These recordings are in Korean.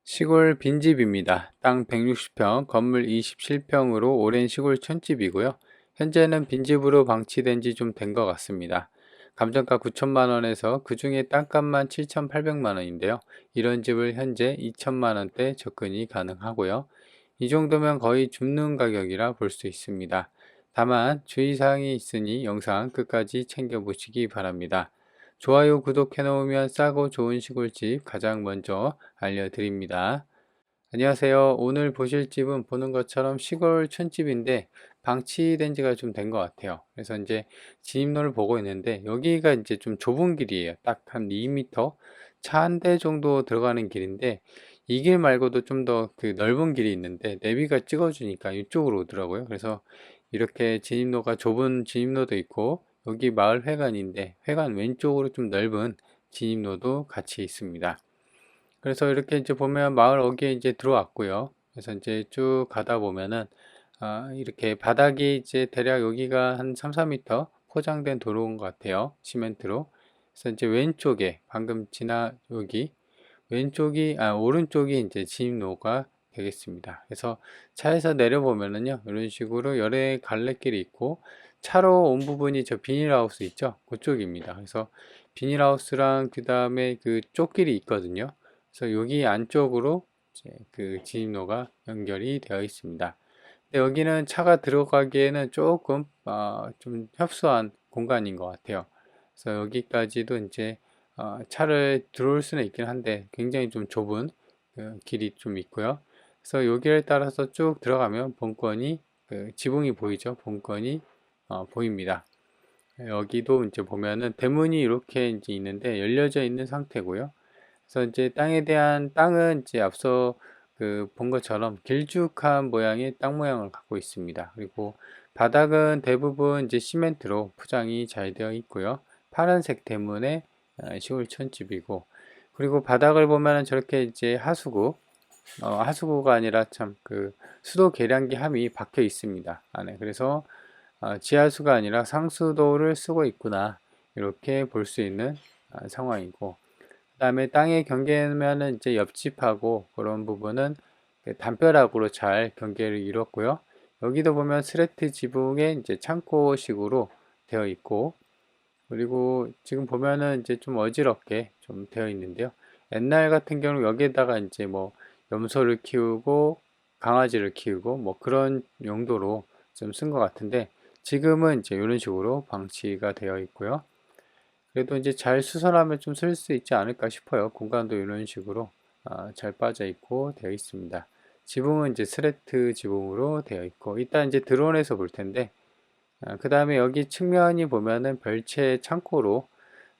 시골 빈집입니다. 땅 160평, 건물 27평으로 오랜 시골 촌집이고요. 현재는 빈집으로 방치된 지 좀 된 것 같습니다. 감정가 9천만 원에서 그 중에 땅값만 7,800만 원인데요. 이런 집을 현재 2천만 원대 접근이 가능하고요. 이 정도면 거의 줍는 가격이라 볼 수 있습니다. 다만 주의사항이 있으니 영상 끝까지 챙겨보시기 바랍니다. 좋아요, 구독해 놓으면 싸고 좋은 시골집 가장 먼저 알려드립니다. 안녕하세요. 오늘 보실 집은 보는 것처럼 시골 촌집인데 방치된 지가 좀 된 것 같아요. 그래서 이제 진입로를 보고 있는데 여기가 이제 좀 좁은 길이에요. 딱 한 2m 차 한 대 정도 들어가는 길인데 이 길 말고도 좀 더 그 넓은 길이 있는데 내비가 찍어주니까 이쪽으로 오더라고요. 그래서 이렇게 진입로가 좁은 진입로도 있고 여기 마을 회관인데 회관 왼쪽으로 좀 넓은 진입로도 같이 있습니다. 그래서 이렇게 이제 보면 마을 어귀에 이제 들어왔고요. 그래서 이제 쭉 가다 보면은 이렇게 바닥이 이제 대략 여기가 한 3, 4m 포장된 도로인 것 같아요. 시멘트로. 그래서 이제 왼쪽에 방금 여기 왼쪽이 오른쪽이 이제 진입로가 되겠습니다. 그래서 차에서 내려보면은요 이런 식으로 열의 갈래길이 있고 차로 온 부분이 저 비닐하우스 있죠, 그쪽입니다. 그래서 비닐하우스랑 그 다음에 그 쪽길이 있거든요. 그래서 여기 안쪽으로 이제 그 진입로가 연결이 되어 있습니다. 근데 여기는 차가 들어가기에는 조금 좀 협소한 공간인 것 같아요. 그래서 여기까지도 이제 차를 들어올 수는 있긴 한데 굉장히 좀 좁은 그 길이 좀 있고요. 그래서 여기를 따라서 쭉 들어가면 본건이 그 지붕이 보이죠. 본건이 보입니다. 여기도 이제 보면은 대문이 이렇게 이제 있는데 열려져 있는 상태고요. 그래서 이제 땅은 이제 앞서 그 본 것처럼 길쭉한 모양의 땅 모양을 갖고 있습니다. 그리고 바닥은 대부분 이제 시멘트로 포장이 잘 되어 있고요. 파란색 대문의 시골 촌집이고, 그리고 바닥을 보면은 저렇게 이제 하수구가 아니라 참 그 수도 계량기 함이 박혀 있습니다. 안에. 그래서 지하수가 아니라 상수도를 쓰고 있구나, 이렇게 볼 수 있는 상황이고, 그 다음에 땅의 경계면은 이제 옆집하고 그런 부분은 그 담벼락으로 잘 경계를 이뤘고요. 여기도 보면 스레트 지붕에 이제 창고식으로 되어 있고, 그리고 지금 보면은 이제 좀 어지럽게 좀 되어 있는데요. 옛날 같은 경우 여기에다가 이제 뭐 염소를 키우고 강아지를 키우고 뭐 그런 용도로 좀 쓴 것 같은데, 지금은 이제 이런 식으로 방치가 되어 있고요. 그래도 이제 잘 수선하면 좀 쓸 수 있지 않을까 싶어요. 공간도 이런 식으로 잘 빠져 있고 되어 있습니다. 지붕은 이제 스레트 지붕으로 되어 있고, 일단 이제 드론에서 볼 텐데, 그 다음에 여기 측면이 보면은 별채 창고로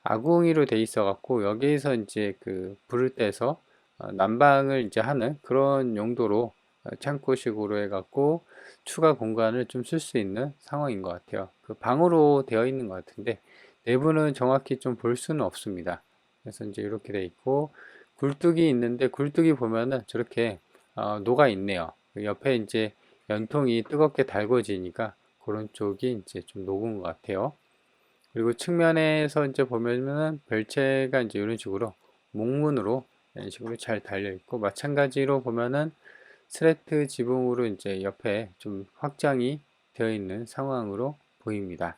아궁이로 돼 있어 갖고 여기에서 이제 그 불을 떼서 난방을 이제 하는 그런 용도로 창고식으로 해 갖고 추가 공간을 좀 쓸 수 있는 상황인 것 같아요. 그 방으로 되어 있는 것 같은데 내부는 정확히 좀 볼 수는 없습니다. 그래서 이제 이렇게 돼 있고, 굴뚝이 있는데 굴뚝이 보면은 저렇게 녹아 있네요. 그 옆에 이제 연통이 뜨겁게 달궈지니까 그런 쪽이 이제 좀 녹은 것 같아요. 그리고 측면에서 이제 보면은 별채가 이제 이런 식으로 목문으로 이런 식으로 잘 달려 있고, 마찬가지로 보면은 스레트 지붕으로 이제 옆에 좀 확장이 되어 있는 상황으로 보입니다.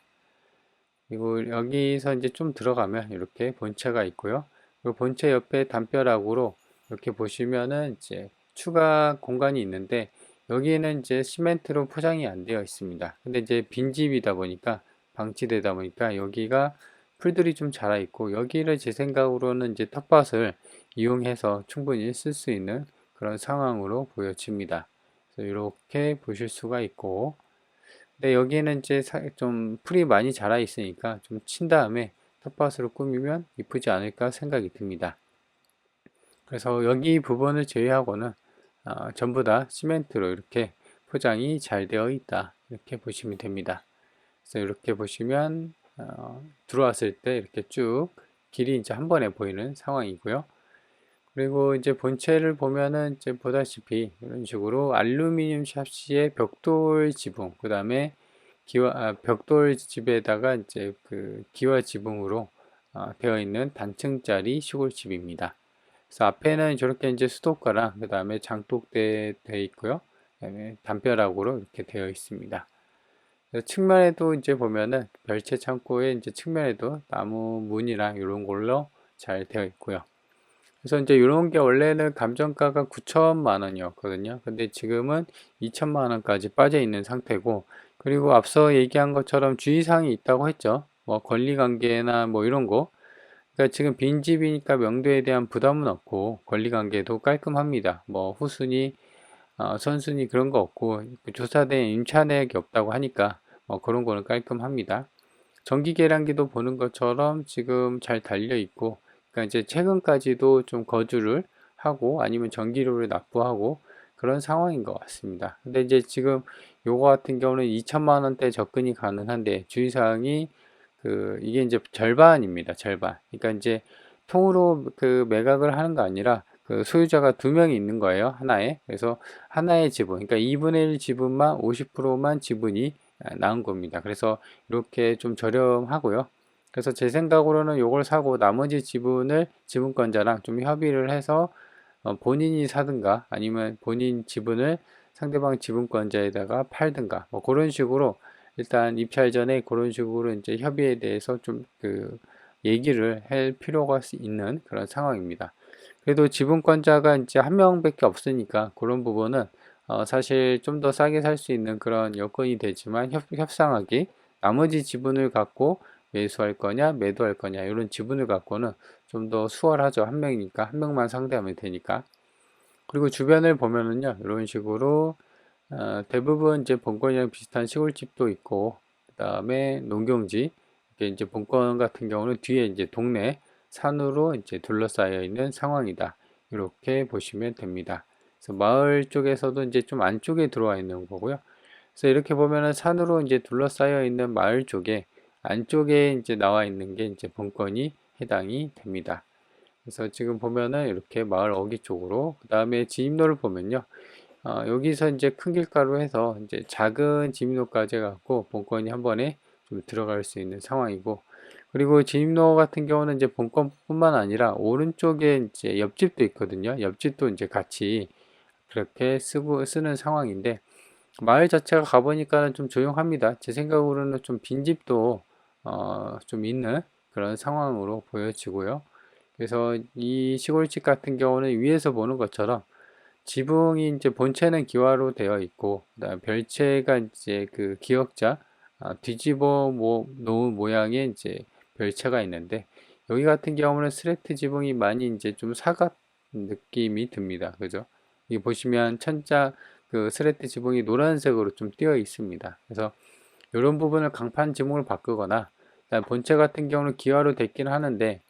그리고 여기서 이제 좀 들어가면 이렇게 본체가 있고요. 그리고 본체 옆에 담벼락으로 이렇게 보시면은 이제 추가 공간이 있는데 여기에는 이제 시멘트로 포장이 안 되어 있습니다. 근데 이제 빈집이다 보니까 방치되다 보니까 여기가 풀들이 좀 자라 있고, 여기를 제 생각으로는 이제 텃밭을 이용해서 충분히 쓸 수 있는 그런 상황으로 보여집니다. 그래서 이렇게 보실 수가 있고, 근데 여기에는 이제 좀 풀이 많이 자라 있으니까 좀 친 다음에 텃밭으로 꾸미면 이쁘지 않을까 생각이 듭니다. 그래서 여기 부분을 제외하고는 전부 다 시멘트로 이렇게 포장이 잘 되어 있다, 이렇게 보시면 됩니다. 그래서 이렇게 보시면 들어왔을 때 이렇게 쭉 길이 이제 한 번에 보이는 상황이고요. 그리고 이제 본체를 보면은 이제 보다시피 이런 식으로 알루미늄 샤시의 벽돌 지붕, 그 다음에 벽돌 집에다가 이제 그 기와 지붕으로 되어 있는 단층짜리 시골집입니다. 그래서 앞에는 저렇게 이제 수도가랑 그 다음에 장독대 되어 있고요. 그다음에 담벼락으로 이렇게 되어 있습니다. 그래서 측면에도 이제 보면은 별채 창고에 이제 측면에도 나무 문이랑 이런 걸로 잘 되어 있고요. 그래서 이제 이런 게 원래는 감정가가 9천만 원이었거든요. 근데 지금은 2천만 원까지 빠져 있는 상태고, 그리고 앞서 얘기한 것처럼 주의사항이 있다고 했죠. 뭐 권리관계나 뭐 이런 거. 그러니까 지금 빈집이니까 명도에 대한 부담은 없고 권리관계도 깔끔합니다. 뭐 후순위, 선순위 그런 거 없고 조사된 임차내역이 없다고 하니까 뭐 그런 거는 깔끔합니다. 전기 계량기도 보는 것처럼 지금 잘 달려 있고, 그러니까 이제 최근까지도 좀 거주를 하고 아니면 전기료를 납부하고 그런 상황인 것 같습니다. 근데 이제 지금 요거 같은 경우는 2천만 원대 접근이 가능한데 주의사항이 이게 이제 절반입니다. 절반. 그러니까 이제 통으로 매각을 하는 거 아니라 소유자가 두 명이 있는 거예요. 하나에. 그래서 하나의 지분, 그러니까 2분의 1 지분만 50%만 지분이 나온 겁니다. 그래서 이렇게 좀 저렴하고요. 그래서 제 생각으로는 이걸 사고 나머지 지분을 지분권자랑 좀 협의를 해서 본인이 사든가 아니면 본인 지분을 상대방 지분권자에다가 팔든가 뭐 그런 식으로 일단 입찰 전에 그런 식으로 이제 협의에 대해서 좀 얘기를 할 필요가 있는 그런 상황입니다. 그래도 지분권자가 이제 한 명밖에 없으니까 그런 부분은 사실 좀 더 싸게 살 수 있는 그런 여건이 되지만 협상하기 나머지 지분을 갖고 매수할 거냐 매도할 거냐 이런 지분을 갖고는 좀 더 수월하죠. 한 명이니까 한 명만 상대하면 되니까. 그리고 주변을 보면은요 이런 식으로 대부분 이제 본권이랑 비슷한 시골집도 있고 그 다음에 농경지 이게 이제 본권 같은 경우는 뒤에 이제 동네 산으로 이제 둘러싸여 있는 상황이다. 이렇게 보시면 됩니다. 그래서 마을 쪽에서도 이제 좀 안쪽에 들어와 있는 거고요. 그래서 이렇게 보면은 산으로 이제 둘러싸여 있는 마을 쪽에 안쪽에 이제 나와 있는 게 이제 본권이 해당이 됩니다. 그래서 지금 보면은 이렇게 마을 어귀 쪽으로 그 다음에 진입로를 보면요. 여기서 이제 큰 길가로 해서 이제 작은 진입로까지 해갖고 본권이 한 번에 좀 들어갈 수 있는 상황이고, 그리고 진입로 같은 경우는 이제 본권뿐만 아니라 오른쪽에 이제 옆집도 있거든요. 옆집도 이제 같이 그렇게 쓰는 상황인데, 마을 자체가 가보니까는 좀 조용합니다. 제 생각으로는 좀 빈집도 좀 있는 그런 상황으로 보여지고요. 그래서 이 시골집 같은 경우는 위에서 보는 것처럼 지붕이 이제 본체는 기와로 되어 있고, 그다음 별채가 이제 기역자 뒤집어 놓은 모양의 이제 별채가 있는데, 여기 같은 경우는 스레트 지붕이 많이 이제 좀 사각 느낌이 듭니다. 그죠? 여기 보시면 천장 스레트 지붕이 노란색으로 좀 띄어 있습니다. 그래서 이런 부분을 강판 지붕을 바꾸거나, 그다음 본체 같은 경우는 기와로 됐긴 하는데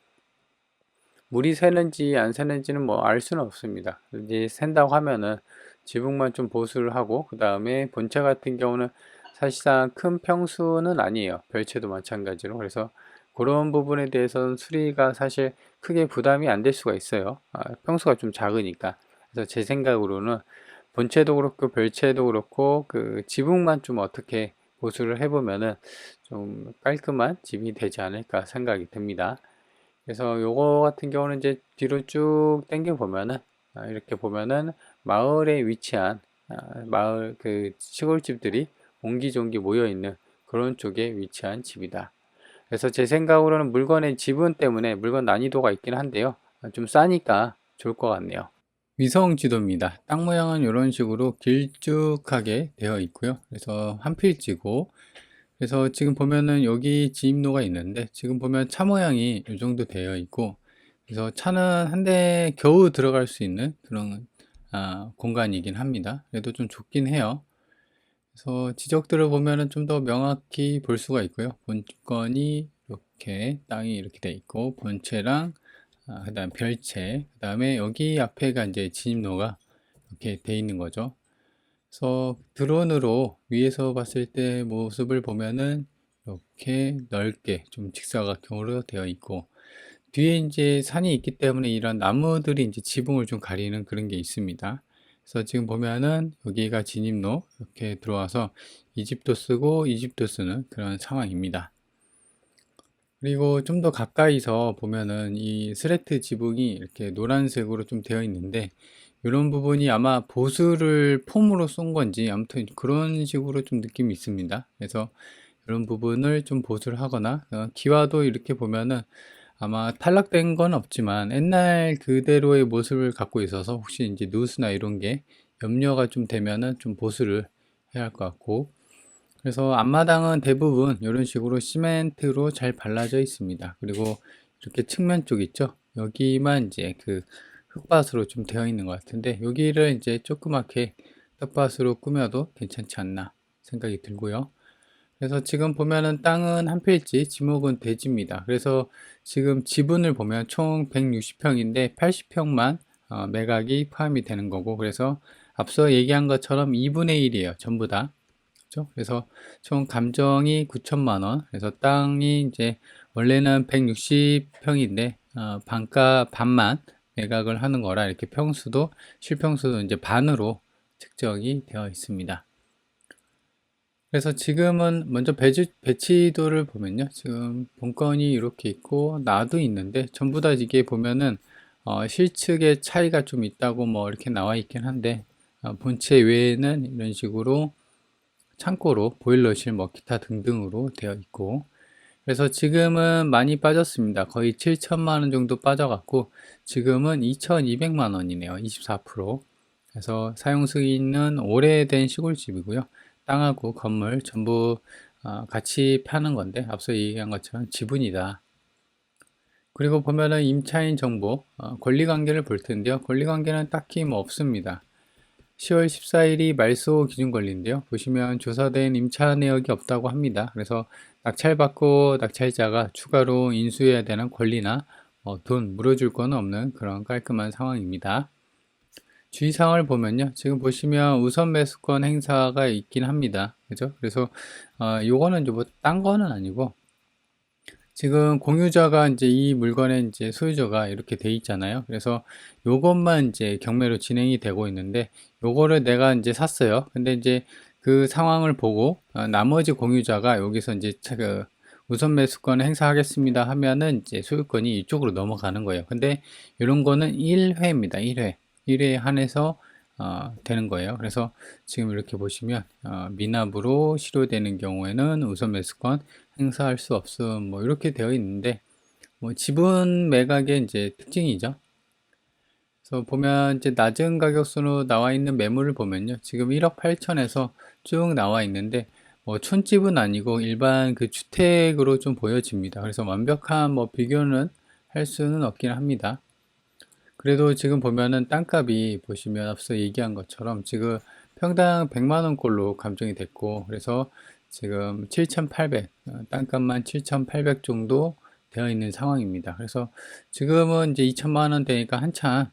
물이 새는지 안 새는지는 뭐 알 수는 없습니다. 이제 샌다고 하면은 지붕만 좀 보수를 하고 그 다음에 본체 같은 경우는 사실상 큰 평수는 아니에요. 별채도 마찬가지로. 그래서 그런 부분에 대해서는 수리가 사실 크게 부담이 안 될 수가 있어요. 평수가 좀 작으니까. 그래서 제 생각으로는 본체도 그렇고 별채도 그렇고 지붕만 좀 어떻게 보수를 해보면은 좀 깔끔한 집이 되지 않을까 생각이 듭니다. 그래서 요거 같은 경우는 이제 뒤로 쭉 당겨 보면은 이렇게 보면은 마을에 위치한 마을 시골집들이 옹기종기 모여 있는 그런 쪽에 위치한 집이다. 그래서 제 생각으로는 물건의 지분 때문에 물건 난이도가 있긴 한데요. 좀 싸니까 좋을 것 같네요. 위성 지도입니다. 땅 모양은 이런 식으로 길쭉하게 되어 있고요. 그래서 한 필지고, 그래서 지금 보면은 여기 진입로가 있는데 지금 보면 차 모양이 이 정도 되어 있고, 그래서 차는 한 대 겨우 들어갈 수 있는 그런 공간이긴 합니다. 그래도 좀 좁긴 해요. 그래서 지적들을 보면은 좀 더 명확히 볼 수가 있고요. 본건이 이렇게 땅이 이렇게 돼 있고 본체랑 그다음 별채, 그다음에 여기 앞에가 이제 진입로가 이렇게 돼 있는 거죠. 그래서 드론으로 위에서 봤을 때 모습을 보면은 이렇게 넓게 좀 직사각형으로 되어 있고, 뒤에 이제 산이 있기 때문에 이런 나무들이 이제 지붕을 좀 가리는 그런 게 있습니다. 그래서 지금 보면은 여기가 진입로 이렇게 들어와서 이 집도 쓰고 이 집도 쓰는 그런 상황입니다. 그리고 좀 더 가까이서 보면은 이 스레트 지붕이 이렇게 노란색으로 좀 되어 있는데 이런 부분이 아마 보수를 폼으로 쏜 건지 아무튼 그런 식으로 좀 느낌이 있습니다. 그래서 이런 부분을 좀 보수를 하거나 기와도 이렇게 보면은 아마 탈락된 건 없지만 옛날 그대로의 모습을 갖고 있어서 혹시 이제 누수나 이런 게 염려가 좀 되면은 좀 보수를 해야 할 것 같고, 그래서 앞마당은 대부분 이런 식으로 시멘트로 잘 발라져 있습니다. 그리고 이렇게 측면 쪽 있죠? 여기만 이제 그 흙밭으로 좀 되어 있는 것 같은데 여기를 이제 조그맣게 텃밭으로 꾸며도 괜찮지 않나 생각이 들고요. 그래서 지금 보면은 땅은 한 필지, 지목은 대지입니다. 그래서 지금 지분을 보면 총 160평인데 80평만 매각이 포함이 되는 거고, 그래서 앞서 얘기한 것처럼 2분의 1이에요. 전부 다. 그죠? 그래서 총 감정이 9천만 원. 그래서 땅이 이제 원래는 160평인데 반가 반만 매각을 하는 거라 이렇게 평수도 실평수도 이제 반으로 측정이 되어 있습니다. 그래서 지금은 먼저 배치도를 보면요. 지금 본건이 이렇게 있고 나도 있는데 전부 다 이게 보면은 실측의 차이가 좀 있다고 뭐 이렇게 나와 있긴 한데 본체 외에는 이런 식으로 창고로 보일러실 뭐 기타 등등으로 되어 있고, 그래서 지금은 많이 빠졌습니다. 거의 7천만 원 정도 빠져갖고 지금은 2,200만 원이네요. 24%. 그래서 사용 승인은 오래된 시골집이고요. 땅하고 건물 전부 같이 파는 건데 앞서 얘기한 것처럼 지분이다. 그리고 보면은 임차인 정보, 권리관계를 볼 텐데요. 권리관계는 딱히 뭐 없습니다. 10월 14일이 말소 기준 권리인데요. 보시면 조사된 임차 내역이 없다고 합니다. 그래서 낙찰받고 낙찰자가 추가로 인수해야 되는 권리나 돈 물어줄 건 없는 그런 깔끔한 상황입니다. 주의사항을 보면요. 지금 보시면 우선 매수권 행사가 있긴 합니다. 그죠? 그래서 요거는 뭐 딴 거는 아니고 지금 공유자가 이제 이 물건의 이제 소유자가 이렇게 돼 있잖아요. 그래서 요것만 이제 경매로 진행이 되고 있는데 요거를 내가 이제 샀어요. 근데 이제 그 상황을 보고 나머지 공유자가 여기서 이제 그 우선 매수권 행사하겠습니다 하면은 이제 소유권이 이쪽으로 넘어가는 거예요. 근데 이런 거는 1회입니다. 1회. 1회에 한해서 되는 거예요. 그래서 지금 이렇게 보시면 미납으로 실효되는 경우에는 우선 매수권 행사할 수 없음 뭐 이렇게 되어 있는데 뭐 지분 매각의 이제 특징이죠. 그래서 보면 이제 낮은 가격선으로 나와 있는 매물을 보면요. 지금 1억 8천에서 쭉 나와 있는데 뭐 촌집은 아니고 일반 그 주택으로 좀 보여집니다. 그래서 완벽한 뭐 비교는 할 수는 없긴 합니다. 그래도 지금 보면은 땅값이 보시면 앞서 얘기한 것처럼 지금 평당 100만 원꼴로 감정이 됐고, 그래서 지금 7,800, 땅값만 7,800 정도 되어 있는 상황입니다. 그래서 지금은 이제 2천만 원 되니까 한참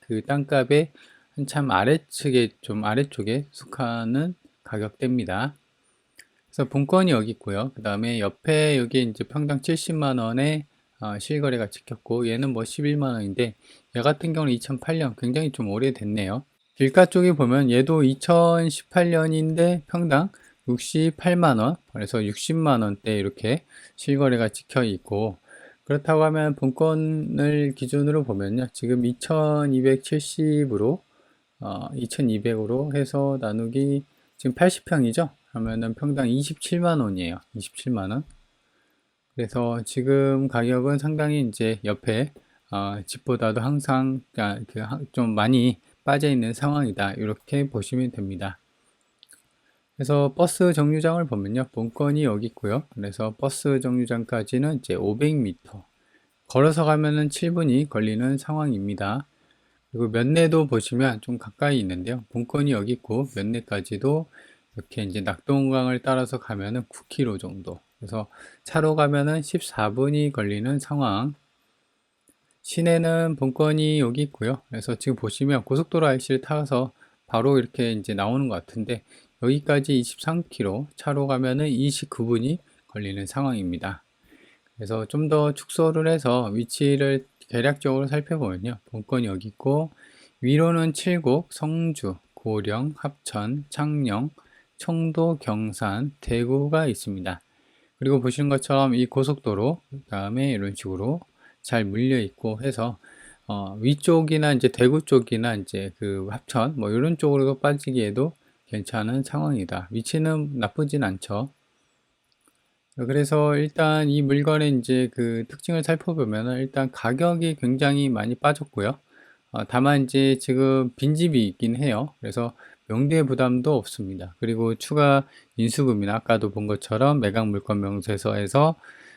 그 땅값의 한참 아래측에 좀 아래쪽에 속하는 가격대입니다. 그래서 본건이 여기 있고요. 그 다음에 옆에 여기 이제 평당 70만 원에 실거래가 찍혔고 얘는 뭐 11만 원인데 얘 같은 경우는 2008년 굉장히 좀 오래됐네요. 길가 쪽에 보면 얘도 2018년인데 평당 68만 원, 그래서 60만 원대 이렇게 실거래가 찍혀 있고, 그렇다고 하면 본건을 기준으로 보면요. 지금 2270으로 2200으로 해서 나누기 지금 80평이죠? 그러면은 평당 27만 원이에요. 27만 원. 그래서 지금 가격은 상당히 이제 옆에 집보다도 항상 좀 많이 빠져 있는 상황이다. 이렇게 보시면 됩니다. 그래서 버스 정류장을 보면요. 본건이 여기 있고요. 그래서 버스 정류장까지는 이제 500m. 걸어서 가면은 7분이 걸리는 상황입니다. 그리고 면내도 보시면 좀 가까이 있는데요. 본건이 여기 있고 면내까지도 이렇게 이제 낙동강을 따라서 가면은 9km 정도. 그래서 차로 가면은 14분이 걸리는 상황. 시내는 본건이 여기 있고요. 그래서 지금 보시면 고속도로 IC를 타서 바로 이렇게 이제 나오는 것 같은데 여기까지 23km, 차로 가면은 29분이 걸리는 상황입니다. 그래서 좀 더 축소를 해서 위치를 대략적으로 살펴보면요. 본건이 여기 있고 위로는 칠곡, 성주, 고령, 합천, 창녕, 청도, 경산, 대구가 있습니다. 그리고 보시는 것처럼 이 고속도로, 그다음에 이런 식으로 잘 물려 있고 해서 위쪽이나 이제 대구 쪽이나 이제 그 합천 뭐 이런 쪽으로도 빠지기에도 괜찮은 상황이다. 위치는 나쁘진 않죠. 그래서 일단 이 물건의 이제 그 특징을 살펴보면은 일단 가격이 굉장히 많이 빠졌고요. 다만 이제 지금 빈집이 있긴 해요. 그래서 명대 부담도 없습니다. 그리고 추가 인수금이나 아까도 본 것처럼 매각 물건 명세서에서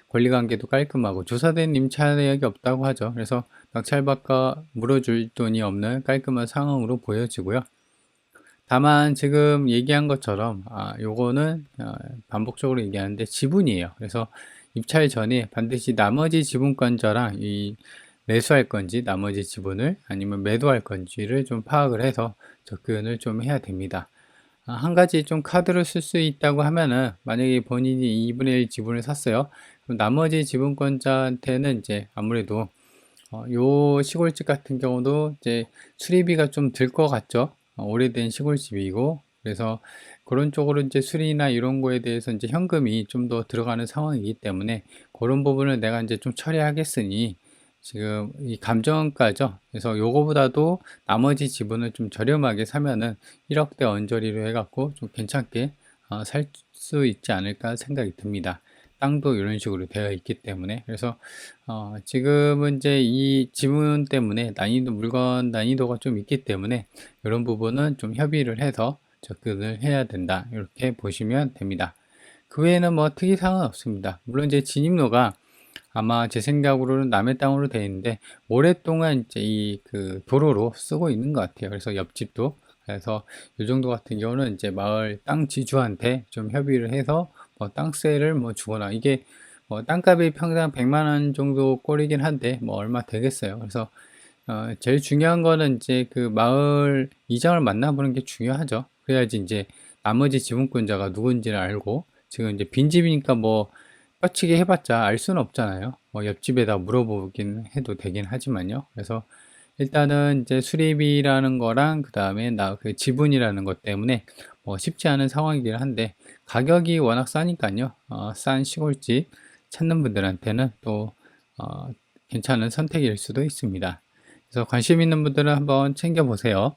권리관계도 깔끔하고 조사된 임차 내역이 없다고 하죠. 그래서 낙찰받과 물어줄 돈이 없는 깔끔한 상황으로 보여지고요. 다만 지금 얘기한 것처럼 요거는 반복적으로 얘기하는데 지분이에요. 그래서 입찰 전에 반드시 나머지 지분권자랑 이 매수할 건지 나머지 지분을 아니면 매도할 건지를 좀 파악을 해서 접근을 좀 해야 됩니다. 한 가지 좀 카드를 쓸 수 있다고 하면은 만약에 본인이 2분의 1 지분을 샀어요. 그럼 나머지 지분권자한테는 이제 아무래도 요 시골집 같은 경우도 이제 수리비가 좀 들 것 같죠. 오래된 시골집이고 그래서 그런 쪽으로 이제 수리나 이런 거에 대해서 이제 현금이 좀 더 들어가는 상황이기 때문에 그런 부분을 내가 이제 좀 처리하겠으니 지금 이 감정가죠. 그래서 요거보다도 나머지 지분을 좀 저렴하게 사면은 1억대 언저리로 해갖고 좀 괜찮게 살 수 있지 않을까 생각이 듭니다. 땅도 이런 식으로 되어 있기 때문에 그래서 지금은 이제 이 지문 때문에 난이도 물건 난이도가 좀 있기 때문에 이런 부분은 좀 협의를 해서 접근을 해야 된다 이렇게 보시면 됩니다. 그 외에는 뭐 특이사항은 없습니다. 물론 이제 진입로가 아마 제 생각으로는 남의 땅으로 되어 있는데 오랫동안 이제 이 그 도로로 쓰고 있는 것 같아요. 그래서 옆집도 그래서 이 정도 같은 경우는 이제 마을 땅 지주한테 좀 협의를 해서 뭐 땅세를 뭐 주거나 이게 뭐 땅값이 평당 100만 원 정도 꼴이긴 한데 뭐 얼마 되겠어요. 그래서 제일 중요한 거는 이제 그 마을 이장을 만나보는 게 중요하죠. 그래야지 이제 나머지 지분권자가 누군지를 알고 지금 이제 빈집이니까 뭐 뼈치기 해봤자 알 수는 없잖아요. 뭐 옆집에다 물어보긴 해도 되긴 하지만요. 그래서 일단은 이제 수리비라는 거랑 그 다음에 나 그 지분이라는 것 때문에 뭐 쉽지 않은 상황이긴 한데 가격이 워낙 싸니까요. 싼 시골집 찾는 분들한테는 또 괜찮은 선택일 수도 있습니다. 그래서 관심 있는 분들은 한번 챙겨 보세요.